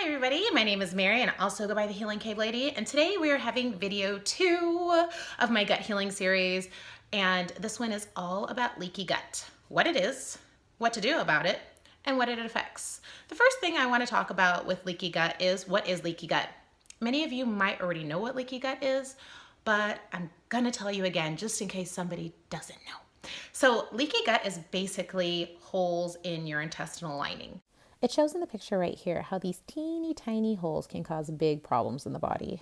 Hi everybody, my name is Mary and I also go by the Healing Cave Lady, and today we are having video 2 of my gut healing series, and this one is all about leaky gut. What it is, what to do about it, and what it affects. The first thing I want to talk about with leaky gut is what is leaky gut. Many of you might already know what leaky gut is, but I'm gonna tell you again just in case somebody doesn't know. So leaky gut is basically holes in your intestinal lining. It shows in the picture right here how these teeny tiny holes can cause big problems in the body.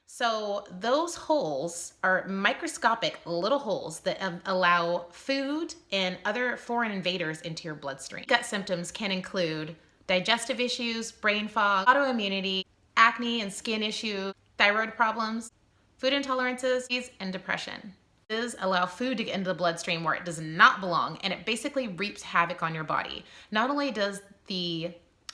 So those holes are microscopic little holes that allow food and other foreign invaders into your bloodstream. Gut symptoms can include digestive issues, brain fog, autoimmunity, acne and skin issues, thyroid problems, food intolerances, and depression. These allow food to get into the bloodstream where it does not belong, and it basically reaps havoc on your body. Not only does the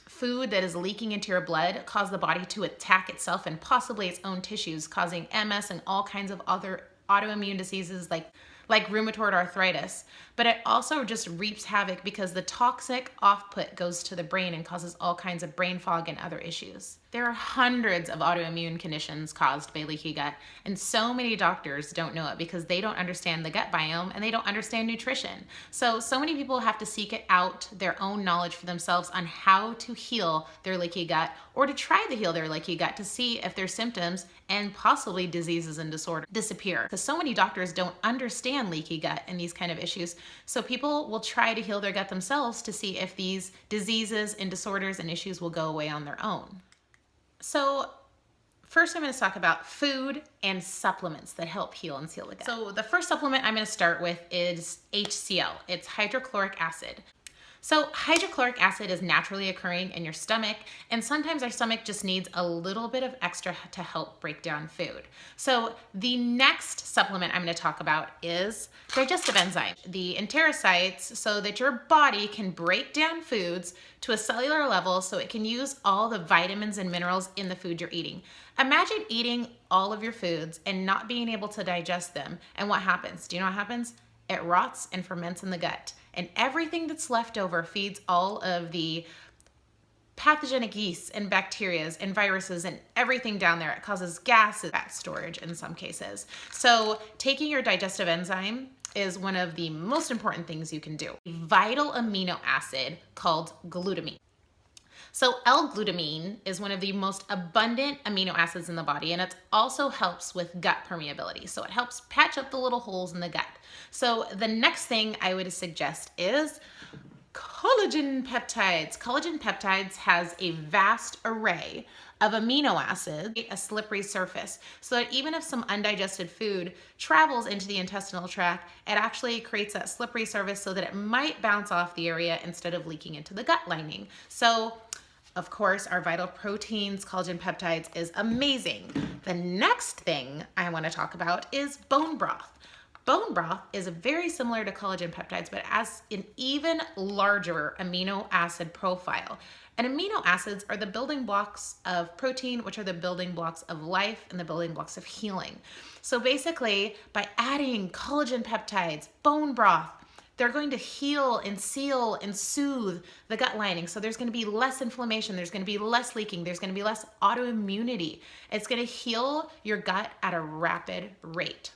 food that is leaking into your blood cause the body to attack itself and possibly its own tissues, causing MS and all kinds of other autoimmune diseases like rheumatoid arthritis, but it also just reaps havoc because the toxic output goes to the brain and causes all kinds of brain fog and other issues. There are hundreds of autoimmune conditions caused by leaky gut, and so many doctors don't know it because they don't understand the gut biome and they don't understand nutrition. So many people have to seek it out, their own knowledge for themselves on how to heal their leaky gut or to try to heal their leaky gut to see if their symptoms and possibly diseases and disorders disappear. Because so many doctors don't understand leaky gut and these kind of issues. So people will try to heal their gut themselves to see if these diseases and disorders and issues will go away on their own. So first I'm going to talk about food and supplements that help heal and seal the gut. So the first supplement I'm going to start with is HCl. It's hydrochloric acid. So hydrochloric acid is naturally occurring in your stomach, and sometimes our stomach just needs a little bit of extra to help break down food. So the next supplement I'm going to talk about is digestive enzymes, the enterocytes, so that your body can break down foods to a cellular level so it can use all the vitamins and minerals in the food you're eating. Imagine eating all of your foods and not being able to digest them, and what happens? Do you know what happens? It rots and ferments in the gut. And everything that's left over feeds all of the pathogenic yeasts and bacteria and viruses and everything down there. It causes gas, fat storage in some cases. So taking your digestive enzyme is one of the most important things you can do. A vital amino acid called glutamine. So L-glutamine is one of the most abundant amino acids in the body, and it also helps with gut permeability. So it helps patch up the little holes in the gut. So the next thing I would suggest is collagen peptides. Collagen peptides has a vast array of amino acids, a slippery surface, so that even if some undigested food travels into the intestinal tract, it actually creates that slippery surface so that it might bounce off the area instead of leaking into the gut lining. So of course, our vital proteins, collagen peptides is amazing. The next thing I want to talk about is bone broth. Bone broth is very similar to collagen peptides, but has an even larger amino acid profile. And amino acids are the building blocks of protein, which are the building blocks of life and the building blocks of healing. So basically, by adding collagen peptides, bone broth, they're going to heal and seal and soothe the gut lining. So there's going to be less inflammation. There's going to be less leaking. There's going to be less autoimmunity. It's going to heal your gut at a rapid rate.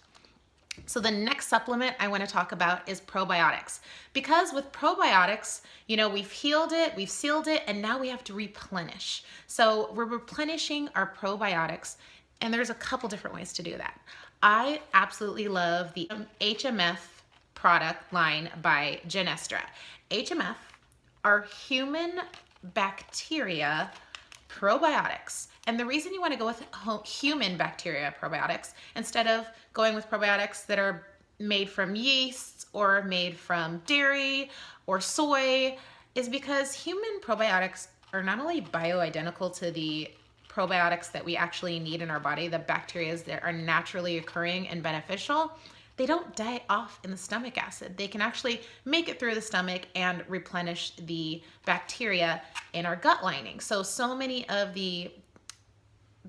So the next supplement I want to talk about is probiotics. Because with probiotics, you know, we've healed it, we've sealed it, and now we have to replenish. So we're replenishing our probiotics, and there's a couple different ways to do that. I absolutely love the HMF product line by Genestra. HMF are human bacteria probiotics. And the reason you want to go with human bacteria probiotics instead of going with probiotics that are made from yeasts or made from dairy or soy is because human probiotics are not only bioidentical to the probiotics that we actually need in our body, the bacteria that are naturally occurring and beneficial, they don't die off in the stomach acid. They can actually make it through the stomach and replenish the bacteria in our gut lining. So many of the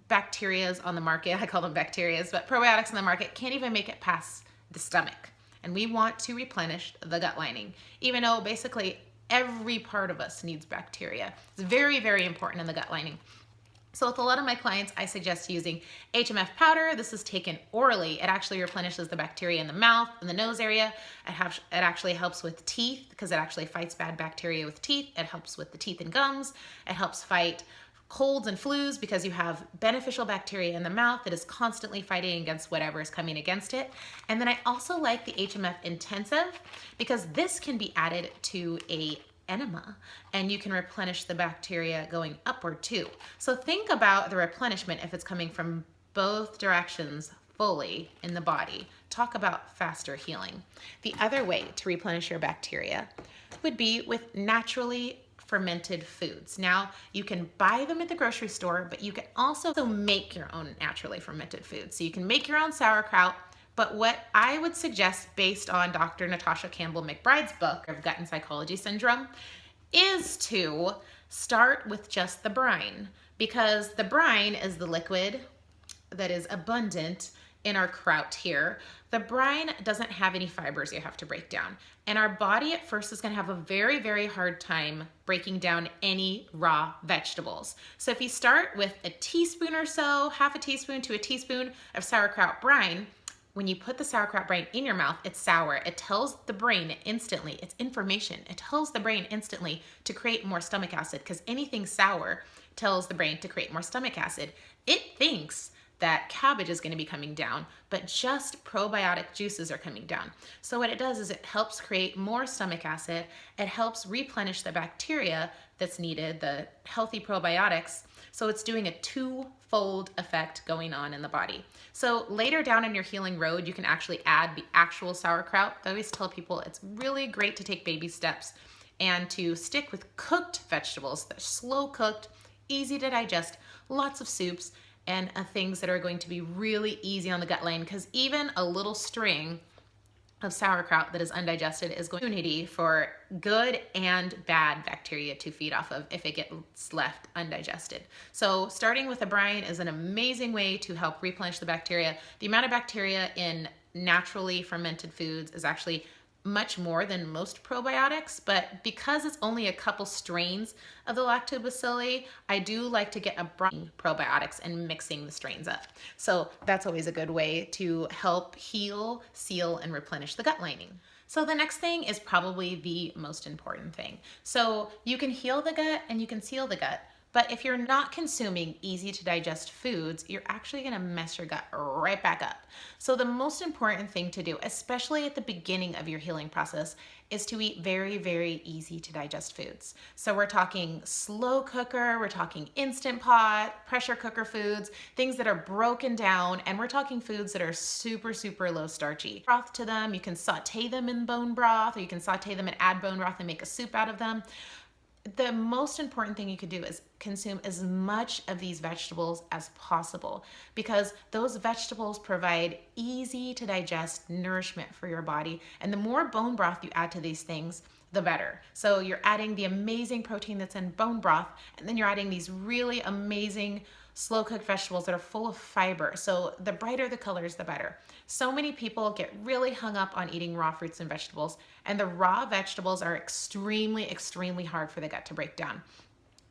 bacterias on the market, I call them bacterias, but probiotics on the market can't even make it past the stomach. And we want to replenish the gut lining, even though basically Every part of us needs bacteria. It's very, very important in the gut lining. So with a lot of my clients, I suggest using HMF powder. This is taken orally. It actually replenishes the bacteria in the mouth and the nose area. It actually helps with teeth because it actually fights bad bacteria with teeth. It helps with the teeth and gums. It helps fight colds and flus because you have beneficial bacteria in the mouth that is constantly fighting against whatever is coming against it. And then I also like the HMF Intensive because this can be added to a enema and you can replenish the bacteria going upward too. So think about the replenishment if it's coming from both directions fully in the body. Talk about faster healing. The other way to replenish your bacteria would be with naturally fermented foods. Now, you can buy them at the grocery store, but you can also make your own naturally fermented foods. So you can make your own sauerkraut. But what I would suggest based on Dr. Natasha Campbell McBride's book of Gut and Psychology Syndrome is to start with just the brine, because the brine is the liquid that is abundant in our kraut here. The brine doesn't have any fibers you have to break down. And our body at first is gonna have a very, very hard time breaking down any raw vegetables. So if you start with a teaspoon or so, half a teaspoon to a teaspoon of sauerkraut brine, when you put the sauerkraut brine in your mouth, it's sour. It tells the brain instantly, it's information. It tells the brain instantly to create more stomach acid because anything sour tells the brain to create more stomach acid. It thinks that cabbage is going to be coming down, but just probiotic juices are coming down. So what it does is it helps create more stomach acid. It helps replenish the bacteria that's needed, the healthy probiotics. So it's doing a twofold effect going on in the body. So later down in your healing road, you can actually add the actual sauerkraut. I always tell people it's really great to take baby steps and to stick with cooked vegetables. They're slow cooked, easy to digest, lots of soups, and things that are going to be really easy on the gut line, because even a little string of sauerkraut that is undigested is going to opportunity for good and bad bacteria to feed off of if it gets left undigested. So starting with a brine is an amazing way to help replenish the bacteria. The amount of bacteria in naturally fermented foods is actually much more than most probiotics, but because it's only a couple strains of the lactobacilli, I do like to get a brine probiotics and mixing the strains up. So that's always a good way to help heal, seal, and replenish the gut lining. So the next thing is probably the most important thing. So you can heal the gut and you can seal the gut, but if you're not consuming easy to digest foods, you're actually gonna mess your gut right back up. So the most important thing to do, especially at the beginning of your healing process, is to eat very, very easy to digest foods. So we're talking slow cooker, we're talking Instant Pot, pressure cooker foods, things that are broken down, and we're talking foods that are super, super low starchy. Broth to them, you can saute them in bone broth, or you can saute them and add bone broth and make a soup out of them. The most important thing you could do is consume as much of these vegetables as possible, because those vegetables provide easy to digest nourishment for your body. And the more bone broth you add to these things, the better. So you're adding the amazing protein that's in bone broth, and then you're adding these really amazing slow cooked vegetables that are full of fiber. So the brighter the colors, the better. So many people get really hung up on eating raw fruits and vegetables, and the raw vegetables are extremely, extremely hard for the gut to break down.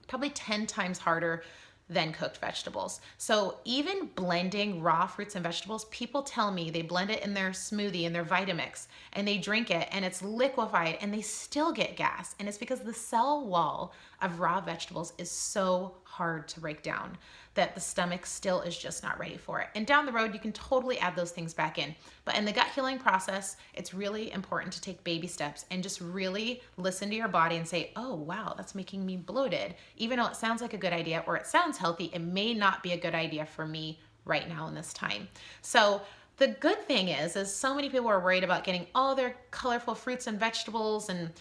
Probably 10 times harder than cooked vegetables. So even blending raw fruits and vegetables, people tell me they blend it in their smoothie and their Vitamix and they drink it and it's liquefied and they still get gas. And it's because the cell wall of raw vegetables is so hard to break down that the stomach still is just not ready for it. And down the road, you can totally add those things back in. But in the gut healing process, it's really important to take baby steps and just really listen to your body and say, oh, wow, that's making me bloated. Even though it sounds like a good idea or it sounds healthy, it may not be a good idea for me right now in this time. So the good thing is so many people are worried about getting all their colorful fruits and vegetables, and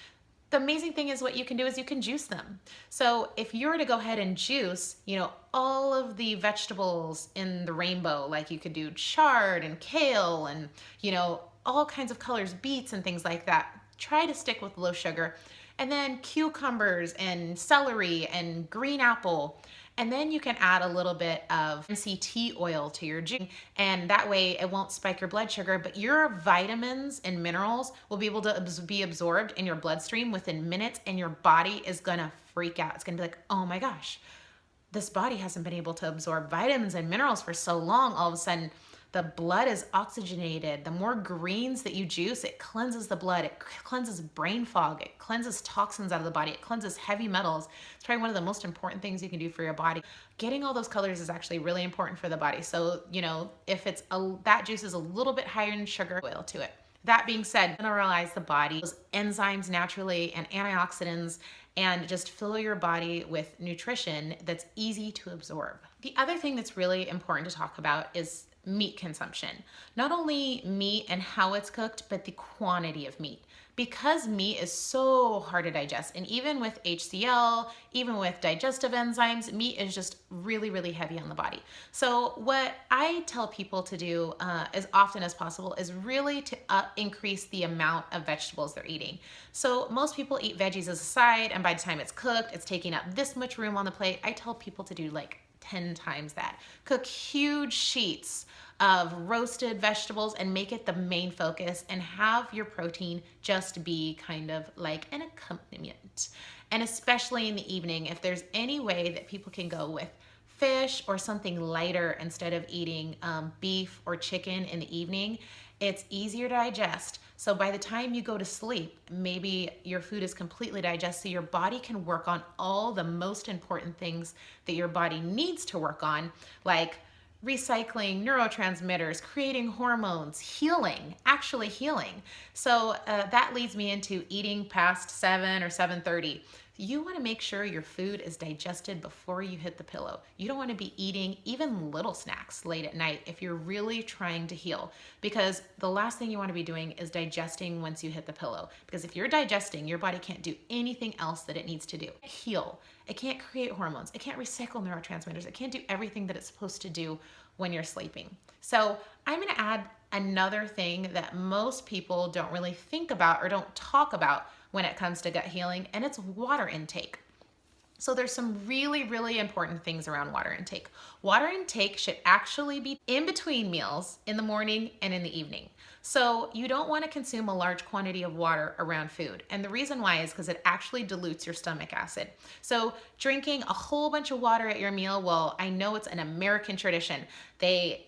the amazing thing is what you can do is you can juice them. So if you were to go ahead and juice, all of the vegetables in the rainbow, like you could do chard and kale and, all kinds of colors, beets and things like that, try to stick with low sugar. and then cucumbers and celery and green apple. And then you can add a little bit of MCT oil to your juice, and that way it won't spike your blood sugar, but your vitamins and minerals will be able to be absorbed in your bloodstream within minutes, and your body is gonna freak out. It's gonna be like, oh my gosh, this body hasn't been able to absorb vitamins and minerals for so long. All of a sudden, the blood is oxygenated. The more greens that you juice, it cleanses the blood. It cleanses brain fog. It cleanses toxins out of the body. It cleanses heavy metals. It's probably one of the most important things you can do for your body. Getting all those colors is actually really important for the body. So, you know, if it's that juice is a little bit higher in sugar, oil to it. That being said, mineralize the body, those enzymes naturally and antioxidants, and just fill your body with nutrition that's easy to absorb. The other thing that's really important to talk about is meat consumption. Not only meat and how it's cooked, but the quantity of meat. Because meat is so hard to digest, and even with HCl, even with digestive enzymes, meat is just really, really heavy on the body. So what I tell people to do as often as possible is really to increase the amount of vegetables they're eating. So most people eat veggies as a side, and by the time it's cooked, it's taking up this much room on the plate. I tell people to do like 10 times that. Cook huge sheets of roasted vegetables and make it the main focus, and have your protein just be kind of like an accompaniment. And especially in the evening, if there's any way that people can go with fish or something lighter instead of eating beef or chicken in the evening, it's easier to digest. So by the time you go to sleep, maybe your food is completely digested, so your body can work on all the most important things that your body needs to work on, like recycling neurotransmitters, creating hormones, healing, actually healing. So that leads me into eating past 7 or 7:30. You want to make sure your food is digested before you hit the pillow. You don't want to be eating even little snacks late at night if you're really trying to heal, because the last thing you want to be doing is digesting once you hit the pillow. Because if you're digesting, your body can't do anything else that it needs to do. Heal. It can't create hormones. It can't recycle neurotransmitters. It can't do everything that it's supposed to do when you're sleeping. So I'm going to add another thing that most people don't really think about or don't talk about when it comes to gut healing, and it's water intake. So there's some really, really important things around water intake. Water intake should actually be in between meals, in the morning and in the evening. So you don't want to consume a large quantity of water around food. And the reason why is because it actually dilutes your stomach acid. So drinking a whole bunch of water at your meal, well, I know it's an American tradition. They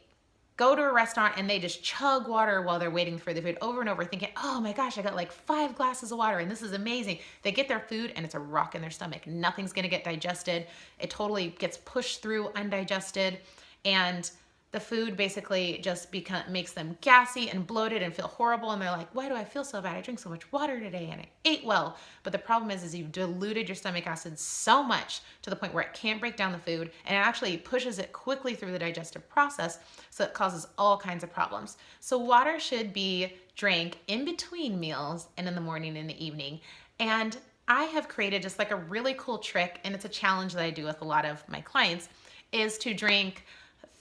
go to a restaurant and they just chug water while they're waiting for the food over and over, thinking, oh my gosh, I got like 5 glasses of water and this is amazing. They get their food and it's a rock in their stomach. Nothing's gonna get digested. It totally gets pushed through undigested, and the food basically just makes them gassy and bloated and feel horrible, and they're like, why do I feel so bad? I drank so much water today and I ate well. But the problem is you've diluted your stomach acid so much to the point where it can't break down the food, and it actually pushes it quickly through the digestive process, so it causes all kinds of problems. So water should be drank in between meals and in the morning and the evening. And I have created just like a really cool trick, and it's a challenge that I do with a lot of my clients, is to drink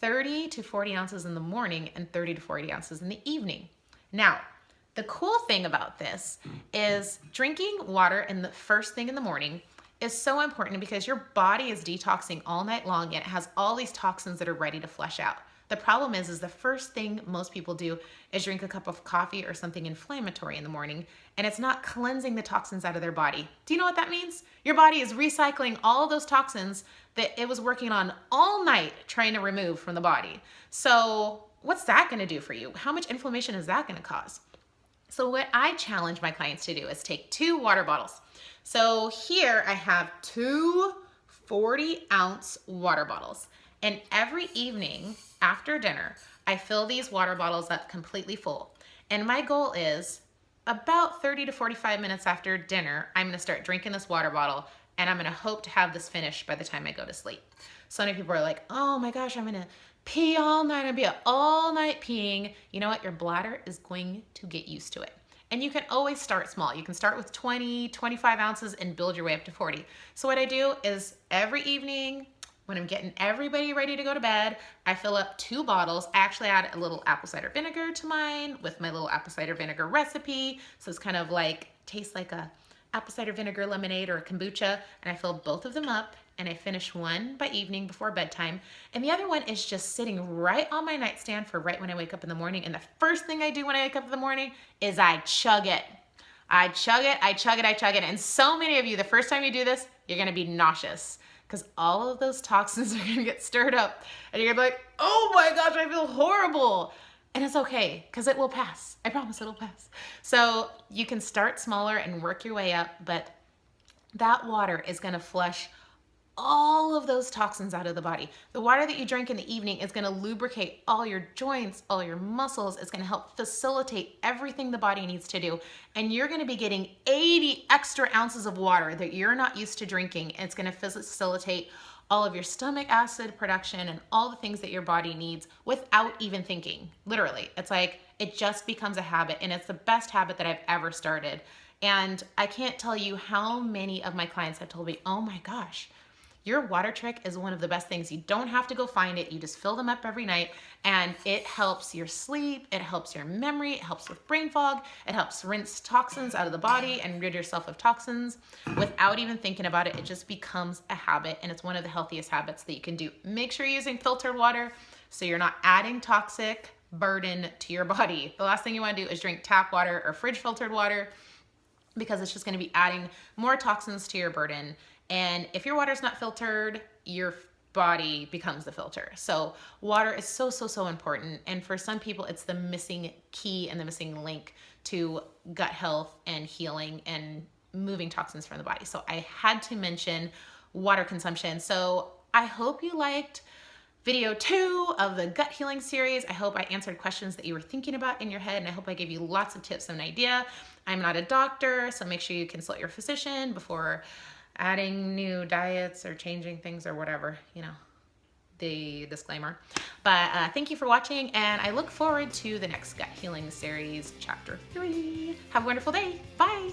30 to 40 ounces in the morning and 30 to 40 ounces in the evening. Now, the cool thing about this is drinking water in the first thing in the morning is so important because your body is detoxing all night long, and it has all these toxins that are ready to flush out. The problem is the first thing most people do is drink a cup of coffee or something inflammatory in the morning, and it's not cleansing the toxins out of their body. Do you know what that means? Your body is recycling all of those toxins that it was working on all night trying to remove from the body. So what's that gonna do for you? How much inflammation is that gonna cause? So what I challenge my clients to do is take 2 water bottles. So here I have 2 40-ounce water bottles. And every evening after dinner, I fill these water bottles up completely full. And my goal is about 30 to 45 minutes after dinner, I'm gonna start drinking this water bottle, and I'm gonna hope to have this finished by the time I go to sleep. So many people are like, oh my gosh, I'm gonna pee all night, I'm gonna be up all night peeing. You know what? Your bladder is going to get used to it. And you can always start small. You can start with 20, 25 ounces and build your way up to 40. So what I do is every evening, when I'm getting everybody ready to go to bed, I fill up 2 bottles. I actually add a little apple cider vinegar to mine with my little apple cider vinegar recipe. So it's kind of like, tastes like a apple cider vinegar lemonade or a kombucha, and I fill both of them up, and I finish one by evening before bedtime, and the other one is just sitting right on my nightstand for right when I wake up in the morning. And the first thing I do when I wake up in the morning is I chug it. I chug it, I chug it, I chug it. And so many of you, the first time you do this, you're gonna be nauseous because all of those toxins are gonna get stirred up, and you're gonna be like, oh my gosh, I feel horrible. And it's okay, because it will pass. I promise it'll pass. So you can start smaller and work your way up, but that water is gonna flush all of those toxins out of the body. The water that you drink in the evening is gonna lubricate all your joints, all your muscles. It's gonna help facilitate everything the body needs to do. And you're gonna be getting 80 extra ounces of water that you're not used to drinking. And it's gonna facilitate all of your stomach acid production and all the things that your body needs without even thinking. Literally, it's like it just becomes a habit, and it's the best habit that I've ever started. And I can't tell you how many of my clients have told me, oh my gosh, your water trick is one of the best things. You don't have to go find it. You just fill them up every night, and it helps your sleep. It helps your memory. It helps with brain fog. It helps rinse toxins out of the body and rid yourself of toxins without even thinking about it. It just becomes a habit, and it's one of the healthiest habits that you can do. Make sure you're using filtered water so you're not adding toxic burden to your body. The last thing you want to do is drink tap water or fridge filtered water, because it's just going to be adding more toxins to your burden. And if your water's not filtered, your body becomes the filter. So water is so, so, so important. And for some people, it's the missing key and the missing link to gut health and healing and moving toxins from the body. So I had to mention water consumption. So I hope you liked video 2 of the gut healing series. I hope I answered questions that you were thinking about in your head, and I hope I gave you lots of tips and idea. I'm not a doctor, so make sure you consult your physician before adding new diets or changing things or whatever, you know, the disclaimer. But thank you for watching, and I look forward to the next gut healing series, chapter 3. Have a wonderful day. Bye.